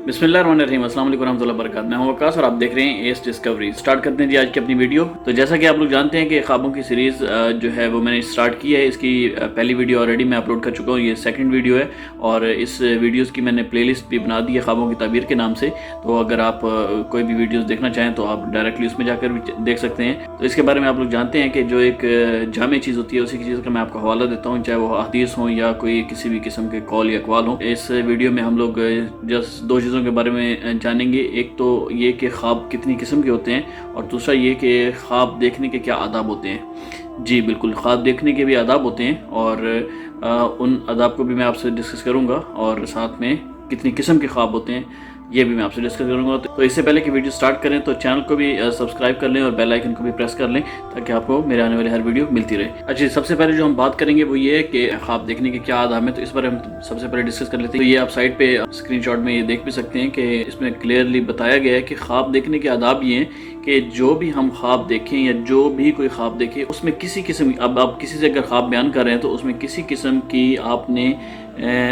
बिस्मिल्लाहिर्रहमानिर्रहीम, अस्सलाम वालेकुम रहमतुल्लाहि व बरकातहू। मैं हूं वकास और आप देख रहे हैं एस डिस्कवरी। स्टार्ट करते हैं जी आज की अपनी वीडियो। तो जैसा कि आप लोग जानते हैं कि ख्वाबों की सीरीज़ जो है वो मैंने स्टार्ट की है। इसकी पहली वीडियो ऑलरेडी मैं अपलोड कर चुका हूं, ये सेकंड वीडियो है और इस वीडियोस की मैंने प्लेलिस्ट भी बना दी है ख्वाबों की ताबीर के नाम से। तो अगर आप कोई भी वीडियोज़ देखना चाहें तो आप डायरेक्टली उसमें जाकर भी देख सकते हैं। तो इसके बारे में आप लोग जानते हैं कि जो एक जामे चीज़ होती है उसी की चीज़ का मैं आपको हवाला देता हूँ, चाहे वो हदीस हो या कोई किसी भी किस्म के कॉल या अक़वाल हो। इस वीडियो में हम लोग जस्ट दो चीज़ों के बारे में जानेंगे। एक तो ये कि ख्वाब कितनी किस्म के होते हैं और दूसरा ये कि ख्वाब देखने के क्या आदाब होते हैं। जी बिल्कुल, ख्वाब देखने के भी आदाब होते हैं और उन आदाब को भी मैं आपसे डिस्कस करूँगा और साथ में कितनी किस्म के ख्वाब होते हैं ये भी मैं आपसे डिस्कस करूँगा। तो इससे पहले कि वीडियो स्टार्ट करें तो चैनल को भी सब्सक्राइब कर लें और बेल आइकन को भी प्रेस कर लें ताकि आपको मेरे आने वाली हर वीडियो मिलती रहे। अच्छा, सबसे पहले जो हम बात करेंगे वो ये है कि ख्वाब देखने के क्या आदाब हैं। तो इस बारे हम सबसे पहले डिस्कस कर लेते हैं। तो ये आप साइड पे स्क्रीनशॉट में ये देख भी सकते हैं कि इसमें क्लियरली बताया गया है कि ख्वाब देखने के आदाब ये हैं कि जो भी हम ख्वाब देखें या जो भी कोई ख्वाब देखे उसमें किसी किस्म, अब आप किसी से अगर ख्वाब बयान कर रहे हैं तो उसमें किसी किस्म की आपने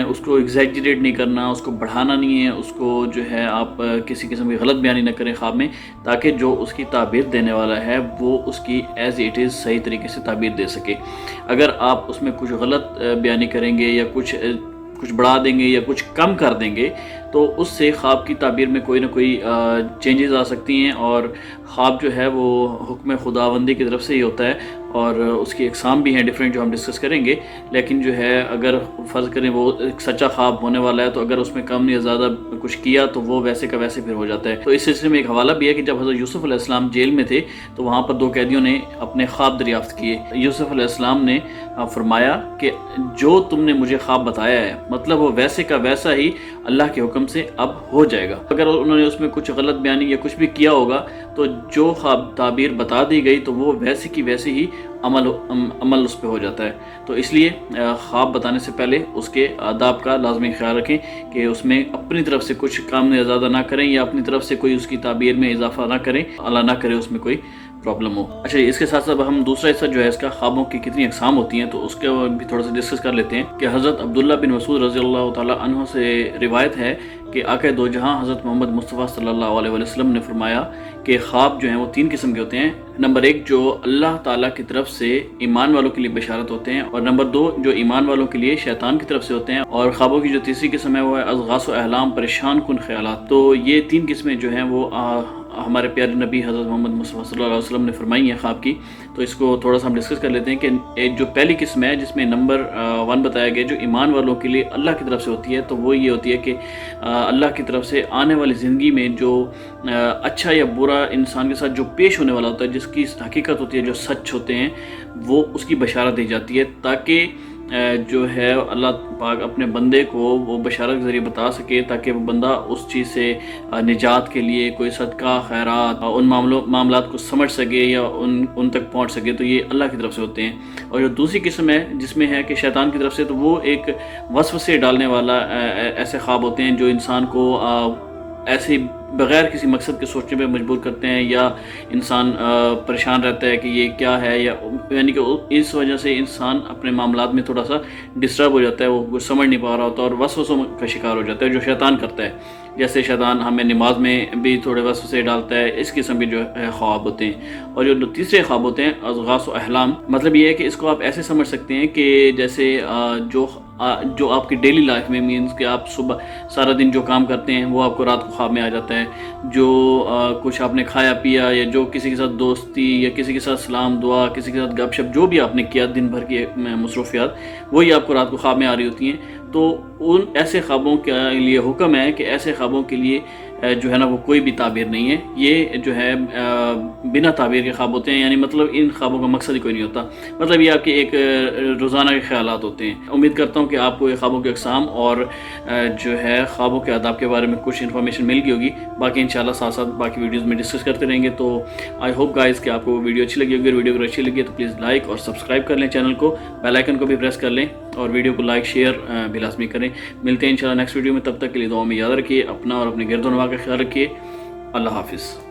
उसको एग्जैजरेट नहीं करना, उसको बढ़ाना नहीं है, उसको जो है आप किसी किस्म की गलत बयानी न करें ख्वाब में, ताकि जो उसकी ताबीर देने वाला है वो उसकी एज़ इट इज़ सही तरीके से ताबीर दे सके। अगर आप उसमें कुछ गलत बयानी करेंगे या कुछ बढ़ा देंगे या कुछ कम कर देंगे तो उससे ख्वाब की ताबीर में कोई ना कोई चेंजेस आ सकती हैं और ख्वाब जो है वो हुक्म खुदावंदी की तरफ से ही होता है और उसकी अक़साम भी हैं डिफरेंट जो हम डिस्कस करेंगे। लेकिन जो है अगर फ़र्ज़ करें वो एक सच्चा ख्वाब होने वाला है तो अगर उसमें कम या ज़्यादा कुछ किया तो वो वैसे का वैसे फिर हो जाता है। तो इस सिलसिले में एक हवाला भी है कि जब हज़रत यूसुफ़ अलैहिस्सलाम जेल में थे तो वहाँ पर दो कैदियों ने अपने ख्वाब दरियाफ़्त किए। यूसुफ़ अलैहिस्सलाम ने फरमाया कि जो तुमने मुझे ख्वाब बताया है मतलब वो वैसे का वैसा ही अल्लाह के हुक्म से अब हो जाएगा। अगर उन्होंने उसमें कुछ गलत बयानी या कुछ भी किया होगा तो जो ख्वाब ताबीर बता दी गई तो वो वैसे की वैसे ही अमल उस पर हो जाता है। तो इसलिए ख्वाब बताने से पहले उसके आदाब का लाजमी ख्याल रखें कि उसमें अपनी तरफ से कुछ काम या ज़्यादा ना करें या अपनी तरफ से कोई उसकी ताबीर में इजाफा ना करें, अल्लाह ना करे उसमें कोई प्रॉब्लम हो। अच्छा, इसके साथ साथ हम दूसरा हिस्सा जो है इसका ख्वाबों की कितनी अक़साम होती हैं तो उसके भी थोड़ा सा डिस्कस कर लेते हैं कि हज़रत अब्दुल्ला बिन मसूद रज़ियल्लाहु ताला अन्हु से रिवायत है कि आक़ा दो जहां हज़रत मोहम्मद मुस्तफ़ा सल्लल्लाहु अलैहि वसल्लम ने फरमाया कि ख्वाब जो हैं वो तीन किस्म के होते हैं। नंबर एक जो अल्लाह ताला की तरफ से ईमान वालों के लिए बशारत होते हैं और नंबर दो जो ईमान वालों के लिए शैतान की तरफ से होते हैं और ख्वाबों की जो तीसरी किस्म है वो है अज़ग़ास व अहलाम, परेशान कुन ख्यालात। तो ये तीन किस्में जो हैं वो हमारे प्यारे नबी हज़रत मोहम्मद मुस्तफ़ा सल्लल्लाहु अलैहि वसल्लम ने फरमाई है ख्वाब की। तो इसको थोड़ा सा हम डिस्कस कर लेते हैं कि जो पहली किस्म है जिसमें नंबर 1 बताया गया जो ईमान वालों के लिए अल्लाह की तरफ से होती है तो वो ये होती है कि अल्लाह की तरफ से आने वाली ज़िंदगी में जो अच्छा या बुरा इंसान के साथ जो पेश होने वाला होता है, जिसकी हकीकत होती है, जो सच होते हैं, वो उसकी बशारत दी जाती है ताकि जो है अल्लाह पाक अपने बंदे को वो बशारत के ज़रिए बता सके ताकि वो बंदा उस चीज़ से निजात के लिए कोई सदका खैरात उन मामलात को समझ सके या उन तक पहुंच सके। तो ये अल्लाह की तरफ से होते हैं। और जो दूसरी किस्म है जिसमें है कि शैतान की तरफ से, तो वो एक वसवसे डालने वाला ऐसे ख्वाब होते हैं जो इंसान को ऐसे बग़ैर किसी मकसद के सोचने पे मजबूर करते हैं या इंसान परेशान रहता है कि ये क्या है, या यानी कि इस वजह से इंसान अपने मामलात में थोड़ा सा डिस्टर्ब हो जाता है, वो कुछ समझ नहीं पा रहा होता और वसवसों का शिकार हो जाता है जो शैतान करता है। जैसे शैतान हमें नमाज में भी थोड़े वसवसे डालता है, इस किस्म के जो है ख्वाब होते हैं। और जो तीसरे ख्वाब होते हैं अज़ग़ास व अहलाम, मतलब ये है कि इसको आप ऐसे समझ सकते हैं कि जैसे जो आपकी डेली लाइफ में मीन्स कि आप सुबह सारा दिन जो काम करते हैं वो आपको रात को ख्वाब में आ जाता है। जो कुछ आपने खाया पिया या जो किसी के साथ दोस्ती या किसी के साथ सलाम दुआ, किसी के साथ गपशप जो भी आपने किया दिन भर की मसरूफियात, वही आपको रात को ख्वाब में आ रही होती हैं। तो उन ऐसे ख्वाबों के लिए हुक्म है कि ऐसे ख्वाबों के लिए जो है ना वो कोई भी ताबीर नहीं है, ये जो है बिना ताबीर के ख्वाब होते हैं। यानी मतलब इन ख्वाबों का मकसद ही कोई नहीं होता, मतलब ये आपके एक रोज़ाना के ख्यालात होते हैं। उम्मीद करता हूँ कि आपको ये ख्वाबों के अक़साम और जो है ख्वाबों के आदाब के बारे में कुछ इन्फॉर्मेशन मिल गई होगी। बाकी इंशाल्लाह साथ साथ बाकी वीडियोज़ में डिस्कस करते रहेंगे। तो आई होप गाइज़ कि आपको वीडियो अच्छी लगी होगी। वीडियो अगर अच्छी लगी तो प्लीज़ लाइक और सब्सक्राइब कर लें चैनल को, बेल आइकन को भी प्रेस कर लें और वीडियो को लाइक शेयर भी लाज़मी करें। मिलते हैं इंशाल्लाह नेक्स्ट वीडियो में, तब तक के लिए दुआ में याद रखिए, अपना और अपने गिरदोनवा का ख्याल रखिए। अल्लाह हाफिज़।